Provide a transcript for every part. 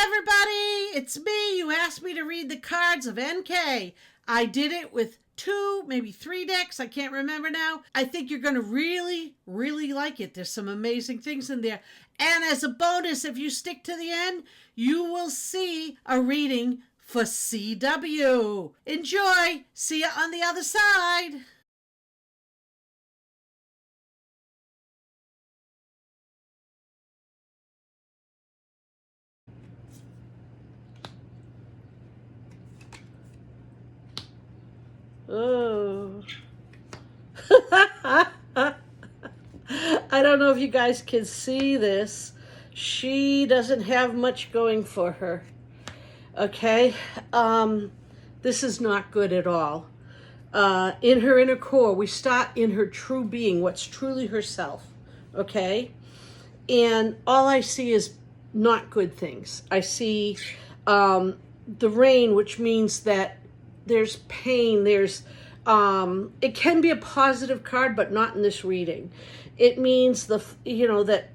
everybody, it's me. You asked me to read the cards of NK. I did it with 2, maybe 3 decks. I can't remember now. I think you're going to really, really like it. There's some amazing things in there. And as a bonus, if you stick to the end, you will see a reading for CW. Enjoy. See you on the other side. Oh. I don't know if you guys can see this. She doesn't have much going for her. Okay? This is not good at all. In her inner core, we start in her true being, what's truly herself. Okay? And all I see is not good things. I see the rain, which means that there's pain, it can be a positive card, but not in this reading. It means that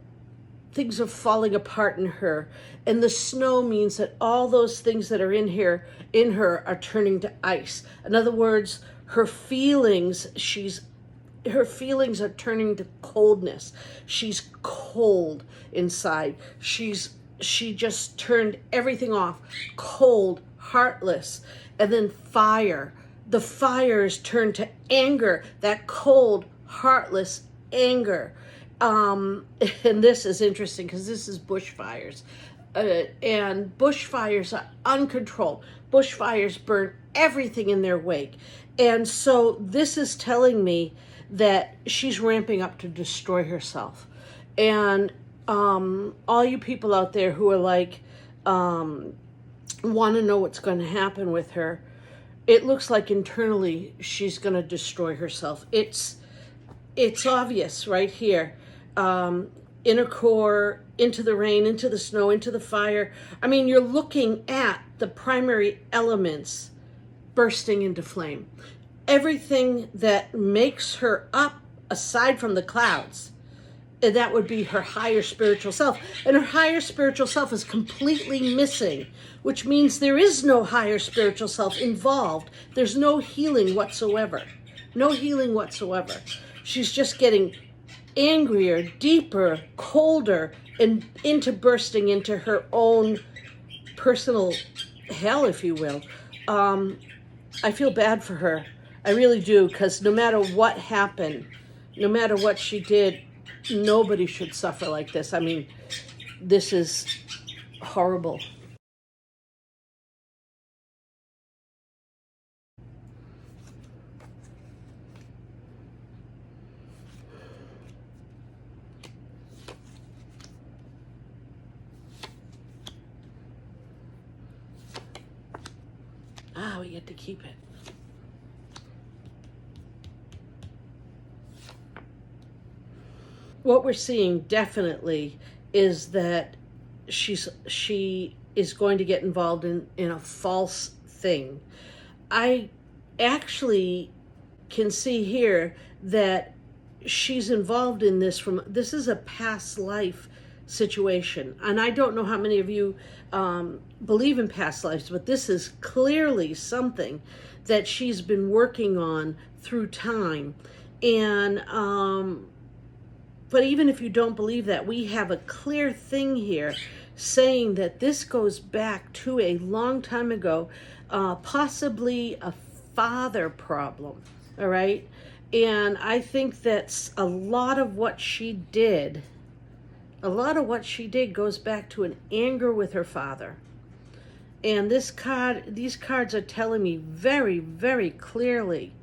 things are falling apart in her. And the snow means that all those things that are in her are turning to ice. In other words, her feelings are turning to coldness. She's cold inside. She just turned everything off. Cold, heartless. And then fire. The fire is turned to anger. That cold, heartless anger. And this is interesting because this is bushfires. And bushfires are uncontrolled. Bushfires burn everything in their wake. And so this is telling me that she's ramping up to destroy herself. And all you people out there who are like, want to know what's going to happen with her, it looks like internally she's going to destroy herself. It's obvious right here. Inner core, into the rain, into the snow, into the fire. I mean, you're looking at the primary elements bursting into flame. Everything that makes her up, aside from the clouds, and that would be her higher spiritual self. And her higher spiritual self is completely missing, which means there is no higher spiritual self involved. There's no healing whatsoever. No healing whatsoever. She's just getting angrier, deeper, colder, and bursting into her own personal hell, if you will. I feel bad for her. I really do, because no matter what happened, no matter what she did, nobody should suffer like this. I mean, this is horrible. We get to keep it. What we're seeing definitely is that she is going to get involved in a false thing. I actually can see here that she's involved in this is a past life situation. And I don't know how many of you believe in past lives, but this is clearly something that she's been working on through time. And but even if you don't believe that, we have a clear thing here saying that this goes back to a long time ago, possibly a father problem. All right. And I think that's a lot of what she did goes back to an anger with her father. And these cards are telling me very, very clearly,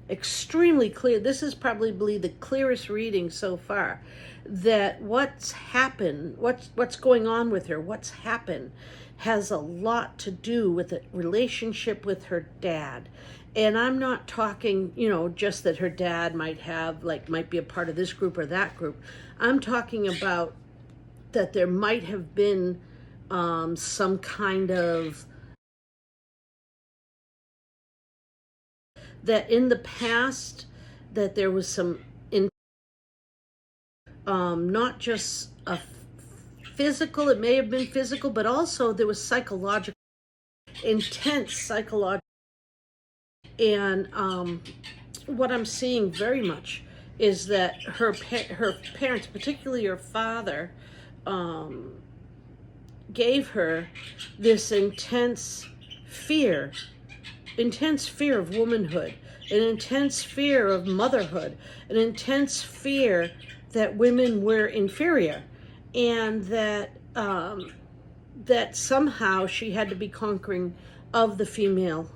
extremely clear, this is probably the clearest reading so far, that what's happened, what's going on with her, what's happened, has a lot to do with a relationship with her dad. And I'm not talking, just that her dad might be a part of this group or that group. I'm talking about that there might have been some kind of, that in the past, that there was some, not just a physical, it may have been physical, but also there was psychological, intense psychological. And what I'm seeing very much is that her parents, particularly her father, gave her this intense fear of womanhood, an intense fear of motherhood, an intense fear that women were inferior, and that that somehow she had to be conquering of the female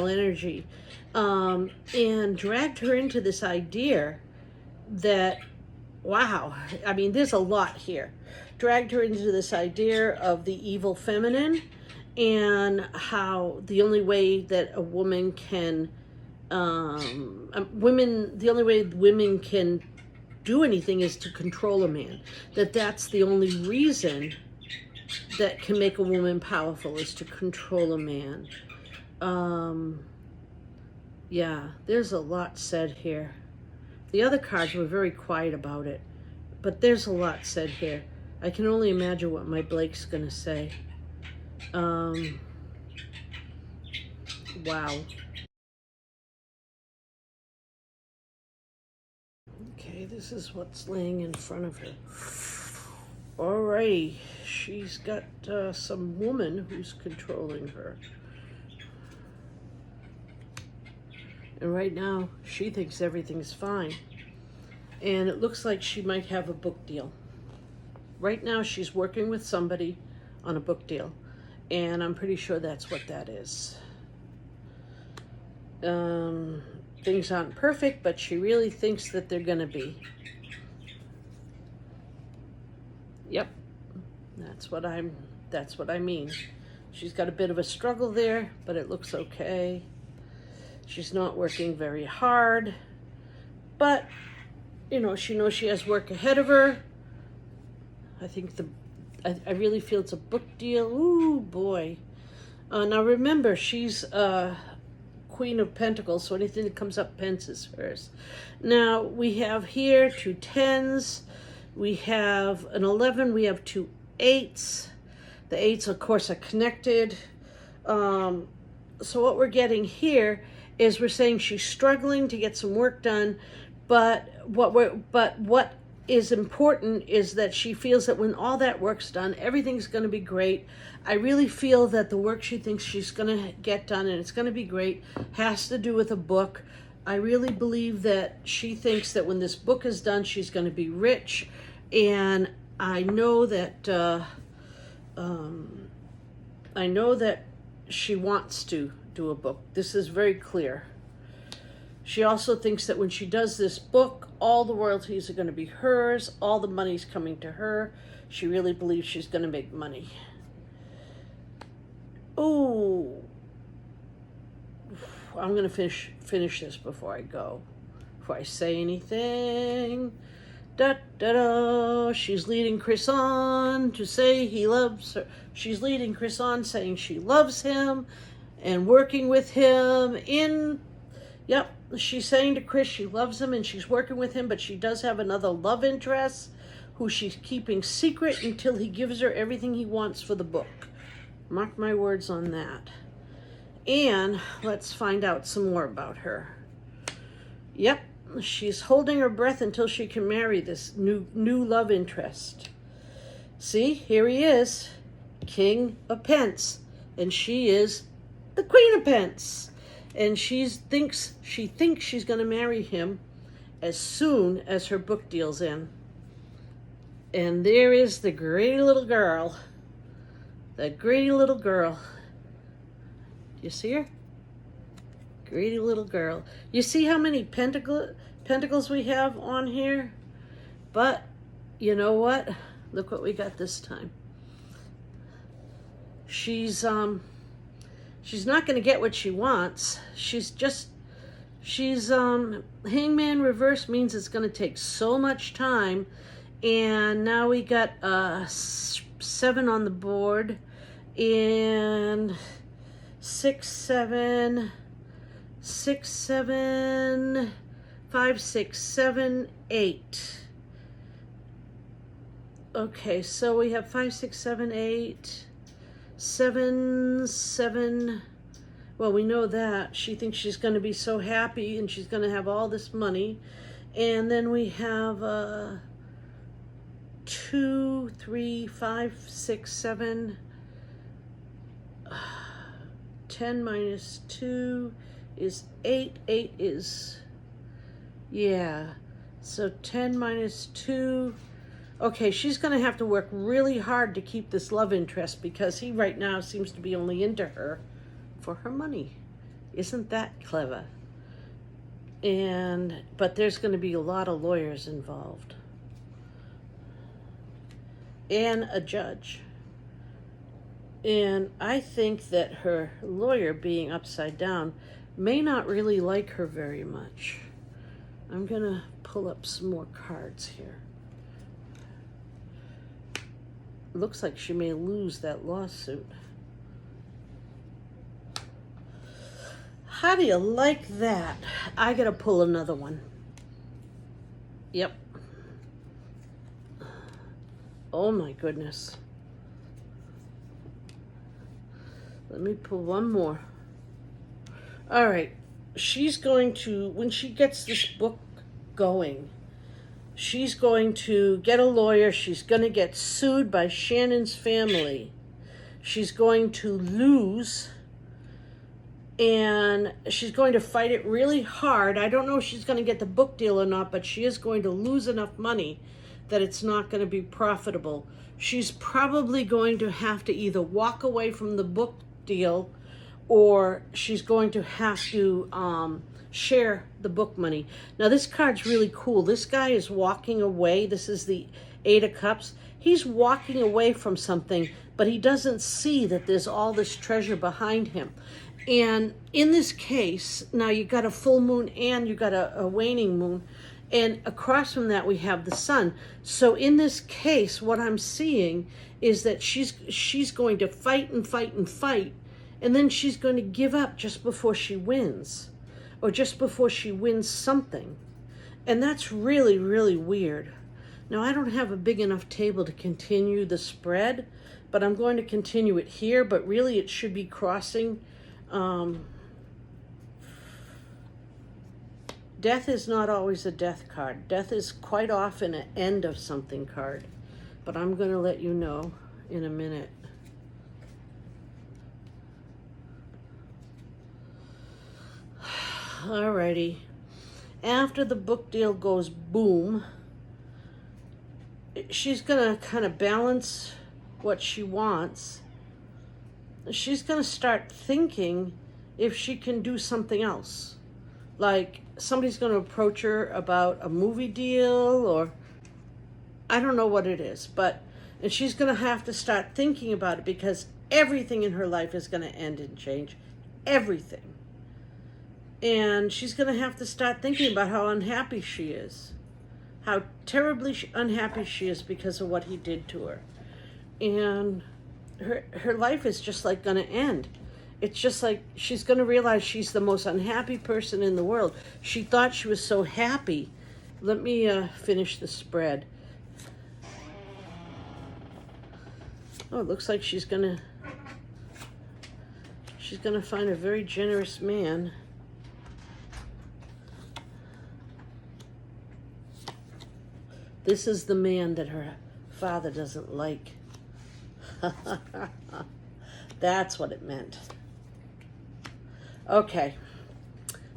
energy, and dragged her into this idea that, wow, I mean, there's a lot here. Dragged her into this idea of the evil feminine, and how the only way that a woman can, the only way women can do anything is to control a man. That's the only reason that can make a woman powerful, is to control a man. Yeah, there's a lot said here. The other cards were very quiet about it, but there's a lot said here. I can only imagine what my Blake's gonna say. Wow. Okay, this is what's laying in front of her. Alrighty, she's got some woman who's controlling her. And right now, she thinks everything's fine. And it looks like she might have a book deal. Right now, she's working with somebody on a book deal. And I'm pretty sure that's what that is. Things aren't perfect, but she really thinks that they're gonna be. Yep, that's what I mean. She's got a bit of a struggle there, but it looks okay. She's not working very hard, but you know, she knows she has work ahead of her. I think I really feel it's a book deal. Ooh, boy. Now remember, she's Queen of Pentacles, so anything that comes up pence is hers. Now we have here 2 10s, we have an 11, we have 2 8s. The 8s, of course, are connected. So what we're getting here is we're saying she's struggling to get some work done, but what is important is that she feels that when all that work's done, everything's going to be great. I really feel that the work she thinks she's going to get done, and it's going to be great, has to do with a book. I really believe that she thinks that when this book is done, she's going to be rich. And I know that she wants to do a book. This is very clear. She also thinks that when she does this book, all the royalties are going to be hers. All the money's coming to her. She really believes she's going to make money. Oh, I'm going to finish this before I go. Before I say anything. Da da da. She's leading Chris on to say he loves her. She's leading Chris on saying she loves him and working with him in. Yep, she's saying to Chris she loves him and she's working with him, but she does have another love interest who she's keeping secret until he gives her everything he wants for the book. Mark my words on that. And let's find out some more about her. Yep, she's holding her breath until she can marry this new love interest. See, here he is, King of Pence, and she is the Queen of Pence. And she thinks she's going to marry him as soon as her book deal's in. And there is the greedy little girl. That greedy little girl. You see her? Greedy little girl. You see how many pentacles we have on here? But you know what? Look what we got this time. She's not going to get what she wants. Hangman reverse means it's going to take so much time. And now we got 7 on the board. And 6, 7, 6, 7, 5, 6, 7, 8. Okay, so we have 5, 6, 7, 8, 7, 7. Well, we know that. She thinks she's going to be so happy and she's going to have all this money. And then we have 2, 3, 5, 6, 7. 10 minus 2 is 8. 8 is, yeah. So 10 minus 2. Okay, she's going to have to work really hard to keep this love interest because he right now seems to be only into her for her money. Isn't that clever? But there's going to be a lot of lawyers involved. And a judge. And I think that her lawyer being upside down may not really like her very much. I'm going to pull up some more cards here. Looks like she may lose that lawsuit. How do you like that? I gotta pull another one. Yep. Oh my goodness. Let me pull one more. All right. She's going to, when she gets this book going, she's going to get a lawyer. She's going to get sued by Shannon's family. She's going to lose, and she's going to fight it really hard. I don't know if she's going to get the book deal or not, but she is going to lose enough money that it's not going to be profitable. She's probably going to have to either walk away from the book deal or she's going to have to share the book money. Now this card's really cool. This guy is walking away. This is the 8 of Cups. He's walking away from something, but he doesn't see that there's all this treasure behind him. And in this case, now you got a full moon and you got a waning moon. And across from that, we have the sun. So in this case, what I'm seeing is that she's going to fight and fight and fight. And then she's going to give up just before she wins. Or just before she wins something. And that's really, really weird. Now, I don't have a big enough table to continue the spread. But I'm going to continue it here. But really, it should be crossing. Death is not always a death card. Death is quite often an end of something card. But I'm going to let you know in a minute. Alrighty. After the book deal goes boom, she's going to kind of balance what she wants. She's going to start thinking if she can do something else. Like somebody's going to approach her about a movie deal, or I don't know what it is, and she's going to have to start thinking about it because everything in her life is going to end and change. Everything. And she's going to have to start thinking about how unhappy she is. How terribly unhappy she is because of what he did to her. And her life is just like going to end. It's just like she's going to realize she's the most unhappy person in the world. She thought she was so happy. Let me finish the spread. Oh, it looks like she's going to find a very generous man. This is the man that her father doesn't like. That's what it meant. Okay.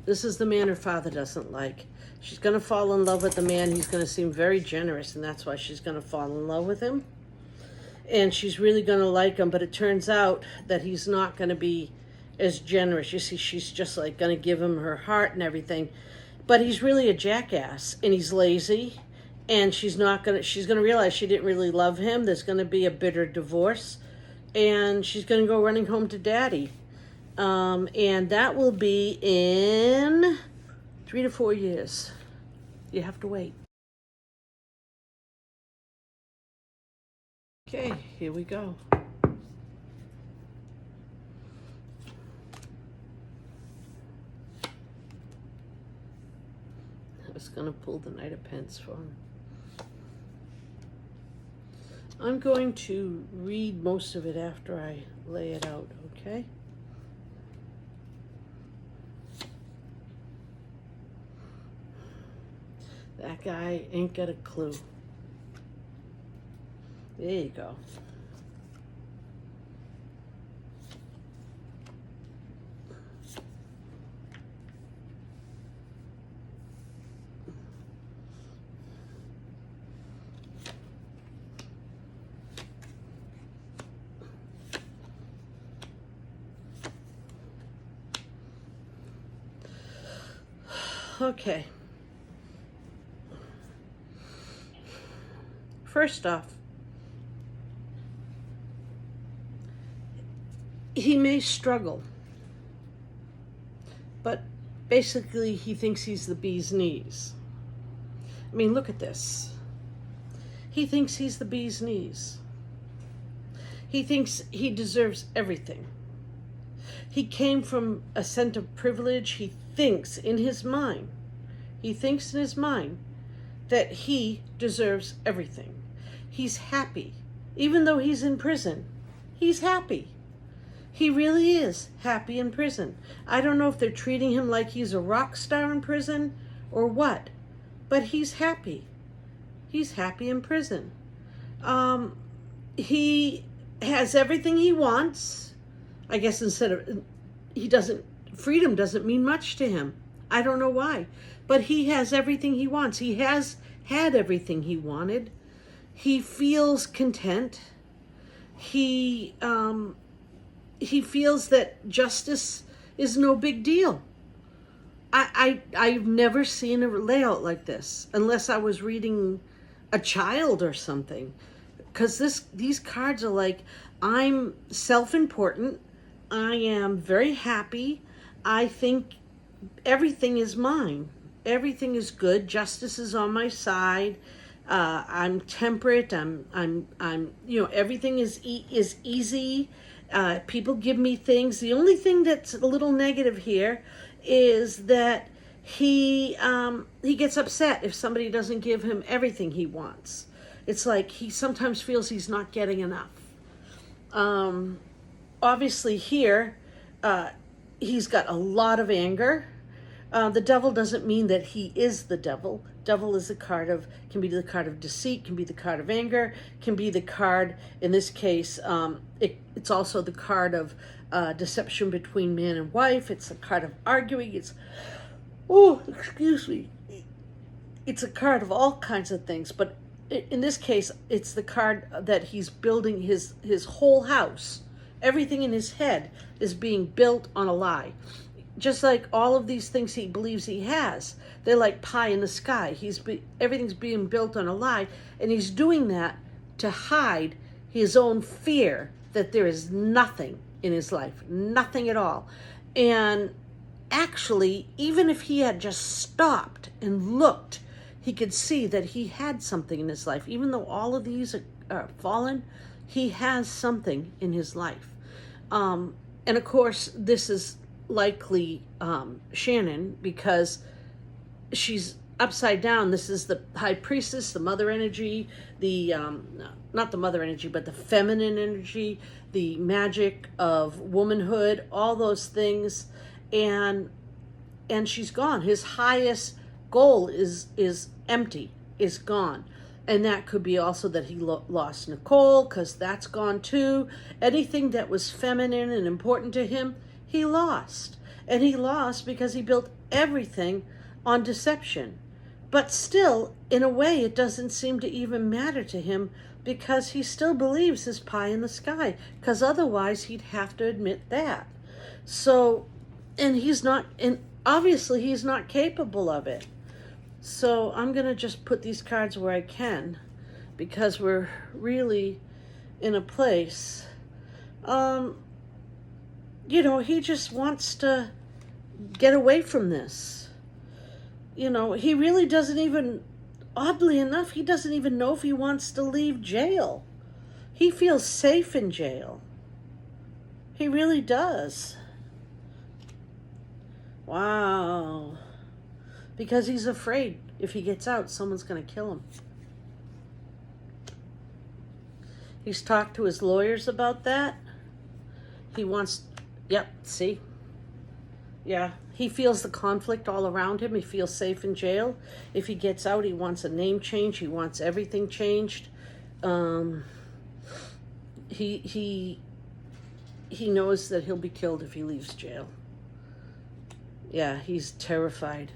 This is the man her father doesn't like. She's going to fall in love with the man. He's going to seem very generous, and that's why she's going to fall in love with him. And she's really going to like him, but it turns out that he's not going to be as generous. You see, she's just like going to give him her heart and everything. But he's really a jackass, and he's lazy. And she's going to realize she didn't really love him. There's going to be a bitter divorce. And she's going to go running home to daddy. And that will be in 3 to 4 years. You have to wait. Okay, here we go. I was going to pull the Knight of Pence for him. I'm going to read most of it after I lay it out, okay? That guy ain't got a clue. There you go. Okay. First off, he may struggle, but basically he thinks he's the bee's knees. I mean, look at this. He thinks he's the bee's knees. He thinks he deserves everything. He came from a sense of privilege. He thinks in his mind that he deserves everything. He's happy. Even though he's in prison, he's happy. He really is happy in prison. I don't know if they're treating him like he's a rock star in prison or what, but he's happy. He's happy in prison. He has everything he wants. I guess freedom doesn't mean much to him. I don't know why, but he has everything he wants. He has had everything he wanted. He feels content. He feels that justice is no big deal. I've never seen a layout like this unless I was reading a child or something, because these cards are like, I'm self-important. I am very happy. I think everything is mine. Everything is good. Justice is on my side. I'm temperate. I'm everything is easy. People give me things. The only thing that's a little negative here is that he gets upset if somebody doesn't give him everything he wants. It's like he sometimes feels he's not getting enough. Obviously here, he's got a lot of anger. The devil doesn't mean that he is the devil. Devil is can be the card of deceit, can be the card of anger, can be the card, in this case, it's also the card of deception between man and wife. It's a card of arguing. It's a card of all kinds of things. But in this case, it's the card that he's building his whole house. Everything in his head is being built on a lie. Just like all of these things he believes he has, they're like pie in the sky. Everything's being built on a lie, and he's doing that to hide his own fear that there is nothing in his life, nothing at all. And actually, even if he had just stopped and looked, he could see that he had something in his life. Even though all of these are fallen, he has something in his life. And of course, this is likely Shannon, because she's upside down. This is the high priestess, the mother energy, not the mother energy, but the feminine energy, the magic of womanhood, all those things. And she's gone. His highest goal is empty, is gone. And that could be also that he lost Nicole, because that's gone too. Anything that was feminine and important to him, he lost. And he lost because he built everything on deception. But still, in a way, it doesn't seem to even matter to him, because he still believes his pie in the sky, because otherwise he'd have to admit that. So, and obviously he's not capable of it. So I'm going to just put these cards where I can, because we're really in a place. He just wants to get away from this. He really doesn't even, oddly enough, he doesn't even know if he wants to leave jail. He feels safe in jail. He really does. Wow. Because he's afraid if he gets out, someone's going to kill him. He's talked to his lawyers about that. He wants, yep, see? Yeah, he feels the conflict all around him. He feels safe in jail. If he gets out, he wants a name change. He wants everything changed. He knows that he'll be killed if he leaves jail. Yeah, he's terrified.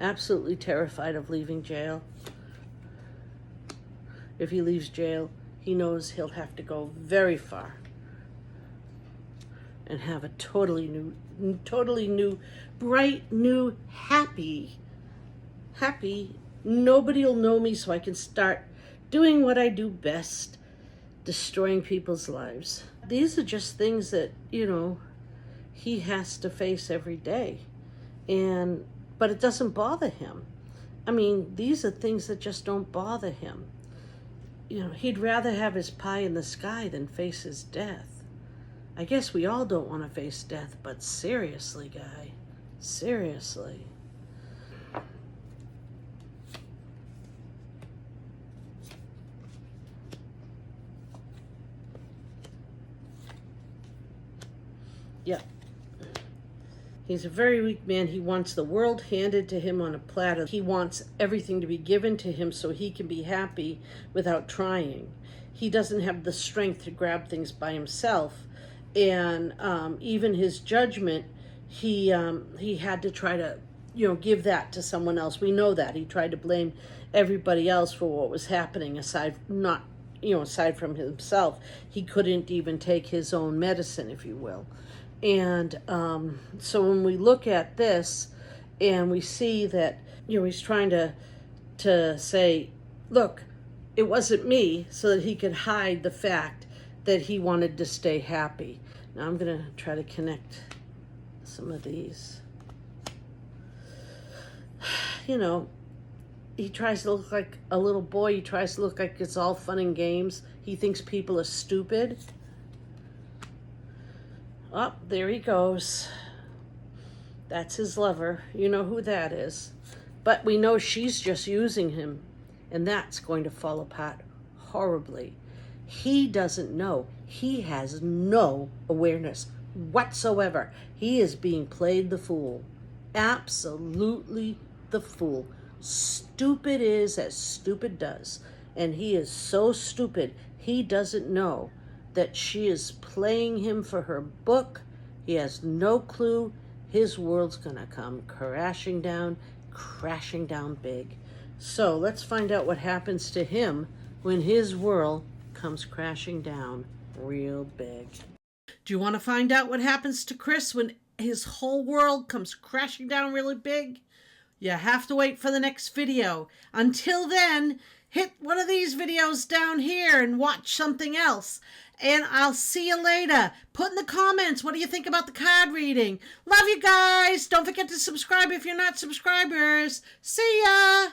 Absolutely terrified of leaving jail. If he leaves jail, he knows he'll have to go very far and have a totally new, bright, new, happy, nobody will know me, so I can start doing what I do best, destroying people's lives. These are just things that, you know, he has to face every day. But it doesn't bother him. I mean, these are things that just don't bother him. You know, he'd rather have his pie in the sky than face his death. I guess we all don't want to face death, but seriously, guy, seriously. Yeah. He's a very weak man. He wants the world handed to him on a platter. He wants everything to be given to him so he can be happy without trying. He doesn't have the strength to grab things by himself. And even his judgment, he had to try to, you know, give that to someone else. We know that. He tried to blame everybody else for what was happening aside from himself. He couldn't even take his own medicine, if you will. And so when we look at this and we see that, you know, he's trying to say, look, it wasn't me, so that he could hide the fact that he wanted to stay happy. Now I'm going to try to connect some of these. You know, he tries to look like a little boy. He tries to look like it's all fun and games. He thinks people are stupid. Oh, there he goes. That's his lover. You know who that is. But we know she's just using him, and that's going to fall apart horribly. He doesn't know. He has no awareness whatsoever. He is being played the fool. Absolutely the fool. Stupid is as stupid does. And he is so stupid, he doesn't know that she is playing him for her book. He has no clue. His world's gonna come crashing down big. So let's find out what happens to him when his world comes crashing down real big. Do you want to find out what happens to Chris when his whole world comes crashing down really big? You have to wait for the next video. Until then, hit one of these videos down here and watch something else. And I'll see you later. Put in the comments, what do you think about the card reading? Love you guys. Don't forget to subscribe if you're not subscribers. See ya.